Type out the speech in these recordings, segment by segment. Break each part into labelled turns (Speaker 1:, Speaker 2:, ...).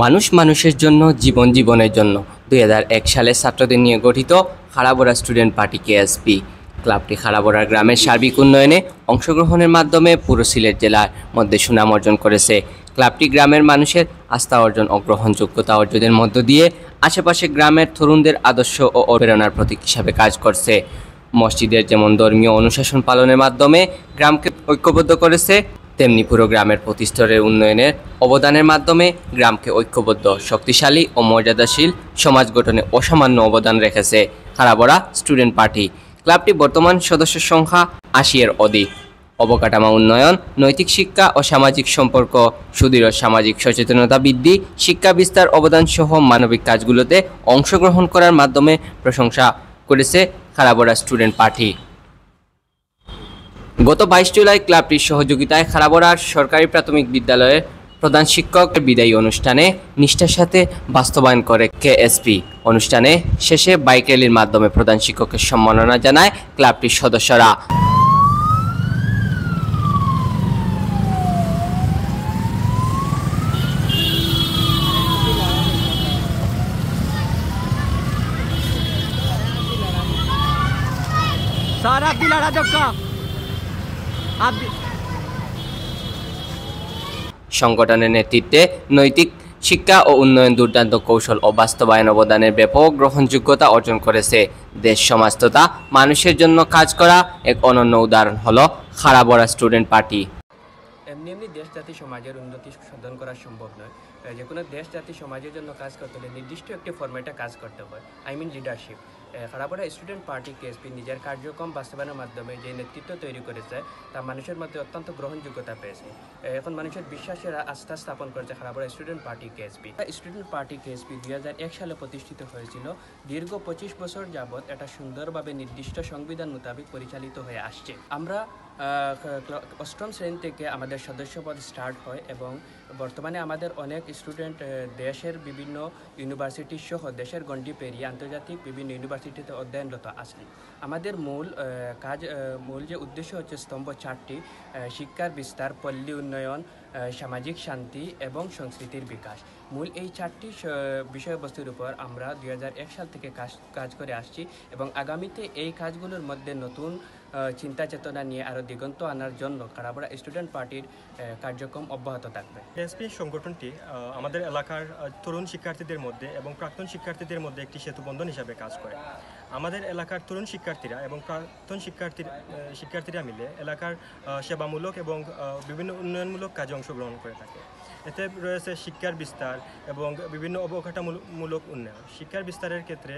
Speaker 1: মানুষ মানুষের জন্য, জীবন জীবনের জন্য 2001 সালে ছাত্রদের নিয়ে গঠিত খাড়াবড়া স্টুডেন্ট পার্টি কেএসপি ক্লাবটি খাড়াবড়া গ্রামের সার্বিক উন্নয়নে অংশগ্রহণের মাধ্যমে পুরো সিলেট জেলার মধ্যে সুনাম অর্জন করেছে। ক্লাবটি গ্রামের মানুষের আস্থা অর্জন ও গ্রহণযোগ্যতা অর্জনের মধ্য দিয়ে আশেপাশে গ্রামের তরুণদের আদর্শ ও প্রেরণার প্রতীক হিসাবে কাজ করছে। মসজিদের যেমন ধর্মীয় অনুশাসন পালনের মাধ্যমে গ্রামকে ঐক্যবদ্ধ করেছে, তেমনি পুরো গ্রামের প্রতি স্তরের উন্নয়নের অবদানের মাধ্যমে গ্রামকে ঐক্যবদ্ধ, শক্তিশালী ও মর্যাদাশীল সমাজ গঠনে অসামান্য অবদান রেখেছে খাড়াবড়া স্টুডেন্ট পার্টি। ক্লাবটি বর্তমান সদস্য সংখ্যা 80-এর অধিক। অবকাঠামো উন্নয়ন, নৈতিক শিক্ষা ও সামাজিক সম্পর্ক, সুদৃঢ় সামাজিক সচেতনতা বৃদ্ধি, শিক্ষা বিস্তার অবদান সহ মানবিক কাজগুলোতে অংশগ্রহণ করার মাধ্যমে প্রশংসা করেছে খাড়াবড়া স্টুডেন্ট পার্টি। গত 22 জুলাই ক্লাবটির সহযোগিতায় খাড়াবড়ার সরকারি প্রাথমিক বিদ্যালয়ের প্রধান শিক্ষকের বিদায়ী অনুষ্ঠানে নিষ্ঠার সাথে বাস্তবায়ন করে কেএসপি। অনুষ্ঠানে শেষে বাইক র্যালির মাধ্যমে প্রধান শিক্ষকের সম্মাননা জানায় ক্লাবটির সদস্যরা। সংগঠনের নেতৃত্বে নৈতিক শিক্ষা ও উন্নয়ন, দুর্দান্ত কৌশল ও বাস্তবায়ন অবদানের ব্যাপক গ্রহণযোগ্যতা অর্জন করেছে। দেশ, সমাজ তথা মানুষের জন্য কাজ করা এক অনন্য উদাহরণ হলো খাড়াবড়া স্টুডেন্ট পার্টি।
Speaker 2: এমনি দেশ জাতি সমাজের উন্নতি সাধন করা সম্ভব নয়। যে কোনো দেশ জাতি সমাজের জন্য কাজ করতে হলে নির্দিষ্ট একটি ফরম্যাটে কাজ করতে হয়, লিডারশিপ। খাড়াবড়া স্টুডেন্ট পার্টি কেএসপি নিজের কার্যক্রম বাস্তবায়নের মাধ্যমে যে নেতৃত্ব তৈরি করেছে তা মানুষের মধ্যে অত্যন্ত গ্রহণযোগ্যতা পেয়েছে। এখন মানুষের বিশ্বাসের আস্থা স্থাপন করেছে Kharabara student party KSP. Student party KSP 2001 সালে প্রতিষ্ঠিত হয়েছিল। দীর্ঘ 25 বছর যাবৎ এটা সুন্দরভাবে নির্দিষ্ট সংবিধান মোতাবেক পরিচালিত হয়ে আসছে। আমরা 8ম শ্রেণী থেকে আমাদের সদস্যপদ স্টার্ট হয় এবং বর্তমানে আমাদের অনেক স্টুডেন্ট দেশের বিভিন্ন ইউনিভার্সিটি সহ দেশের গণ্ডি পেরিয়ে আন্তর্জাতিক বিভিন্ন ইউনিভার্সিটিতে অধ্যয়নরত আছেন। আমাদের মূল যে উদ্দেশ্য হচ্ছে স্তম্ভ 4টি: শিক্ষার বিস্তার, পল্লী উন্নয়ন, সামাজিক শান্তি এবং সংস্কৃতির বিকাশ। মূল এই 4টি বিষয়বস্তুর উপর আমরা 2001 সাল থেকে কাজ করে আসছি এবং আগামীতে এই কাজগুলোর মধ্যে নতুন চিন্তা চেতনা নিয়ে আরও দিগন্ত আনার জন্য খাড়াবড়া স্টুডেন্ট পার্টির কার্যক্রম অব্যাহত থাকবে।
Speaker 3: কেএসপি সংগঠনটি আমাদের এলাকার তরুণ শিক্ষার্থীদের মধ্যে এবং প্রাক্তন শিক্ষার্থীদের মধ্যে একটি সেতুবন্ধন হিসাবে কাজ করে। আমাদের এলাকার তরুণ শিক্ষার্থীরা এবং প্রাক্তন শিক্ষার্থীরা মিলে এলাকার সেবামূলক এবং বিভিন্ন উন্নয়নমূলক কাজে অংশগ্রহণ করে থাকে। এতে রয়েছে শিক্ষার বিস্তার এবং বিভিন্ন অবকাঠামোমূলক উন্নয়ন। শিক্ষার বিস্তারের ক্ষেত্রে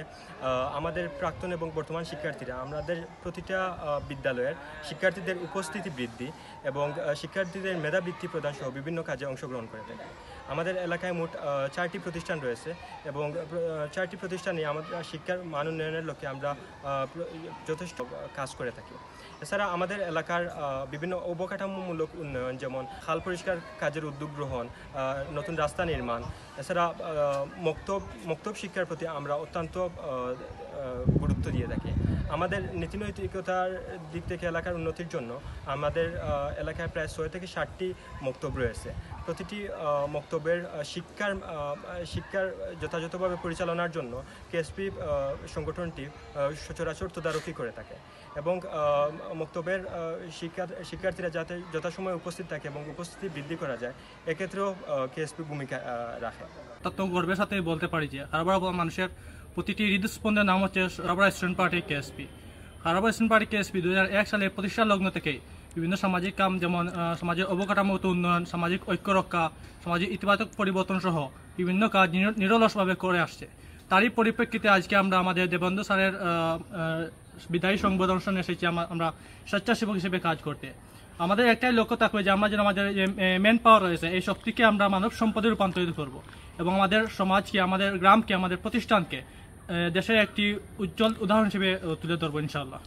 Speaker 3: আমাদের প্রাক্তন এবং বর্তমান শিক্ষার্থীরা আমাদের প্রতিটা বিদ্যালয়ের শিক্ষার্থীদের উপস্থিতি বৃদ্ধি এবং শিক্ষার্থীদের মেধাবৃত্তি প্রদান সহ বিভিন্ন কাজে অংশগ্রহণ করে থাকে। আমাদের এলাকায় মোট 4টি প্রতিষ্ঠান রয়েছে এবং 4টি প্রতিষ্ঠানে আমাদের শিক্ষার মান উন্নয়নের লক্ষ্যে আমরা যথেষ্ট কাজ করে থাকি। এছাড়া আমাদের এলাকার বিভিন্ন অবকাঠামোমূলক উন্নয়ন, যেমন খাল পরিষ্কার কাজের উদ্যোগ গ্রহণ, নতুন রাস্তা নির্মাণ, এছাড়া মক্তব শিক্ষার প্রতি আমরা অত্যন্ত গুরুত্ব দিয়ে থাকি। আমাদের নীতিনৈতিকতার দিক থেকে এলাকার উন্নতির জন্য আমাদের এলাকায় প্রায় 6 থেকে 7টি মক্তব রয়েছে। প্রতিটি মক্তবের শিক্ষার যথাযথভাবে পরিচালনার জন্য কেএসপি সংগঠনটি সচরাচর তদারকি করে থাকে এবং মক্তবের শিক্ষার্থীরা যাতে যথাসময়ে উপস্থিত থাকে এবং উপস্থিতি বৃদ্ধি করা যায়, এক্ষেত্রেও কেএসপি ভূমিকা রাখে।
Speaker 4: অত্যন্ত গর্বের সাথে বলতে পারি যে খাড়াবড়া মানুষের প্রতিটি হৃদস্পন্দের নাম হচ্ছে Kharabara student party KSP. Kharabara student party KSP 2001 সালে প্রতিষ্ঠা লগ্ন থেকেই বিভিন্ন সামাজিক কাম, যেমন সমাজের অবকাঠামোগত উন্নয়ন, সামাজিক ঐক্য রক্ষা, সামাজিক ইতিবাচক পরিবর্তন সহ বিভিন্ন কাজ নিরলসভাবে করে আসছে। তারই পরিপ্রেক্ষিতে আজকে আমরা আমাদের দেবেন্দ্র স্যারের বিদায়ী সংবর্ধনা অনুষ্ঠানে এসেছি আমরা স্বেচ্ছাসেবক হিসেবে কাজ করতে। আমাদের একটাই লক্ষ্য থাকবে যে আমরা যেন আমাদের যে মেন পাওয়ার রয়েছে এই শক্তিকে আমরা মানব সম্পদে রূপান্তরিত করব এবং আমাদের সমাজকে, আমাদের গ্রামকে, আমাদের প্রতিষ্ঠানকে দেশের একটি উজ্জ্বল উদাহরণ হিসেবে তুলে ধরবো ইনশাআল্লাহ।